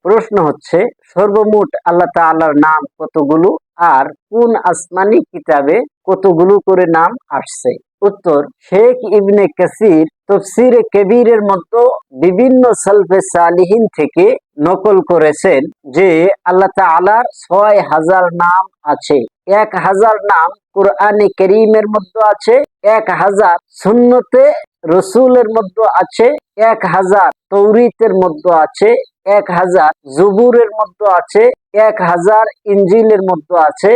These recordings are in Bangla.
প্রশ্ন হচ্ছে, সর্বমোট আল্লাহ তাআলার নাম কতগুলো আর কোন আসমানি কিতাবে কতগুলো করে নাম আসছে? উত্তর, শেখ ইবনে কাসির তফসিরে কবিরের মধ্যে বিভিন্ন সালফে সালিহিন থেকে নকল করেছেন যে আল্লাহ তাআলার ৬,০০০ নাম আছে। ১,০০০ নাম কোরআনে কারীমের মধ্যে আছে, ১,০০০ সুন্নতে রসুলের মধ্যে আছে, ১,০০০ তৌরাতের মধ্যে আছে, ১,০০০ জবুরের মধ্যে আছে, ১,০০০ ইনজিলের মধ্যে আছে,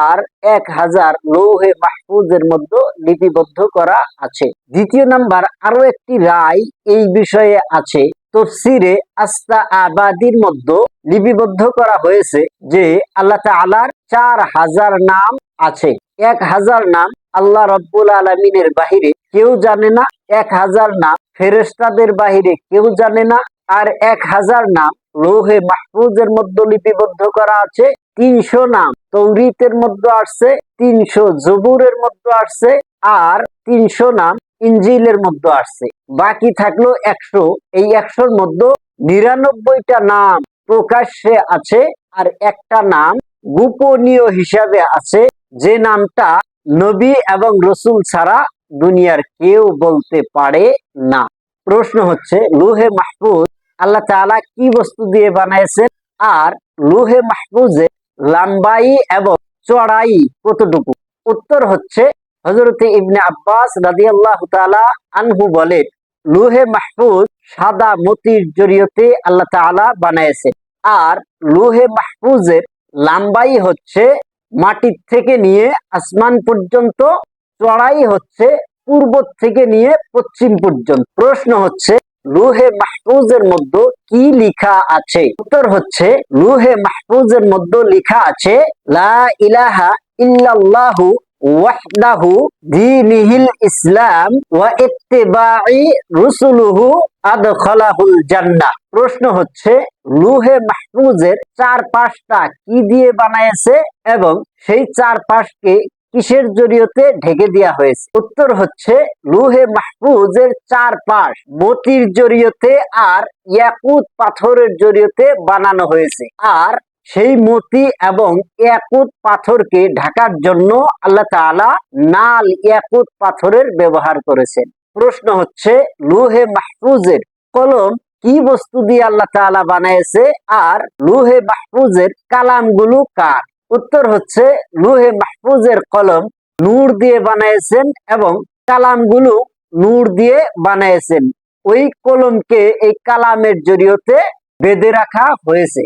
আর ১,০০০ লৌহে মাহফুজের মধ্যে লিপিবদ্ধ করা আছে। দ্বিতীয় নাম্বার, আরো একটি রায় এই বিষয়ে আছে। তফসিরে আস্তা আবাদির মধ্যে লিপিবদ্ধ করা হয়েছে যে আল্লাহ তাআলার ৪,০০০ নাম আছে। ১,০০০ নাম আল্লাহ রব্বুল আলামিনের বাহিরে কেউ জানে না, ১,০০০ নাম ফেরেশতাদের বাহিরে কেউ জানে না, আর ১,০০০ নাম লৌহে মাহফুজের মধ্যে লিপিবদ্ধ করা আছে। ৩০০ নাম তৌরাতের মধ্যে আসছে, ৩০০ জবুরের মধ্যে আসছে, আর ৩০০ নাম ইনজিলের মধ্যে আসছে। বাকি থাকলো ১০০। এই ১০০-র মধ্যে ৯৯টা নাম প্রকাশ্যে আছে আর একটা নাম গোপনীয় হিসাবে আছে, যে নামটা নবী এবং রসুল ছাড়া দুনিয়ার কেউ বলতে পারে না। প্রশ্ন হচ্ছে, লৌহে মাহফুজ আল্লাহ তাআলা কি বস্তু দিয়ে বানাইছেন, আর লৌহে মাহফুজে লম্বাই এবং চড়াই কতটুকু? উত্তর হচ্ছে, হযরত ইবনে আব্বাস রাদিয়াল্লাহু তাআলা আনহু বলেন, লৌহে মাহফুজ সাদা মতির জরিয়তে আল্লাহ তাআলা বানাইছেন, আর লৌহে মাহফুজের লম্বাই হচ্ছে মাটির থেকে নিয়ে আসমান পর্যন্ত, চড়াই হচ্ছে পূর্ব থেকে নিয়ে পশ্চিম পর্যন্ত। প্রশ্ন হচ্ছে, লৌহে মাহফুজের মধ্যে কি লেখা আছে? উত্তর হচ্ছে, লৌহে মাহফুজের মধ্যে লেখা আছে, লা ইলাহা ইল্লাল্লাহু ওয়াহদাহু দীনিহিল ইসলাম ওয়া ইত্তিবাই রুসুলুহু আদখালাহুল জান্নাহ। প্রশ্ন হচ্ছে, লৌহে মাহফুজের চারপাশটা কি দিয়ে বানাইছে এবং সেই চারপাশকে কিসের জরিয়তে ঢেকে দেওয়া হয়েছে? উত্তর হচ্ছে, লৌহে মাহফুজের চারপাশ মতির জরিয়তে আর ইয়াকুত পাথরের জরিয়তে বানানো হয়েছে, আর সেই মতি এবং ইয়াকুত পাথরকে ঢাকার জন্য আল্লাহ তাআলা নাল ইয়াকুত পাথরের ব্যবহার করেছেন। প্রশ্ন হচ্ছে, লৌহে মাহফুজের কলম কি বস্তু দিয়ে আল্লাহ তাআলা বানাইছে, আর লৌহে মাহফুজের কালামগুলো কার? উত্তর হচ্ছে, লৌহে মাহফুজের কলম নূর দিয়ে বানাইছেন এবং কালামগুলো নূর দিয়ে বানাইছেন। ওই কলমকে এই কালামের জরিয়তে বেঁধে রাখা হয়েছে।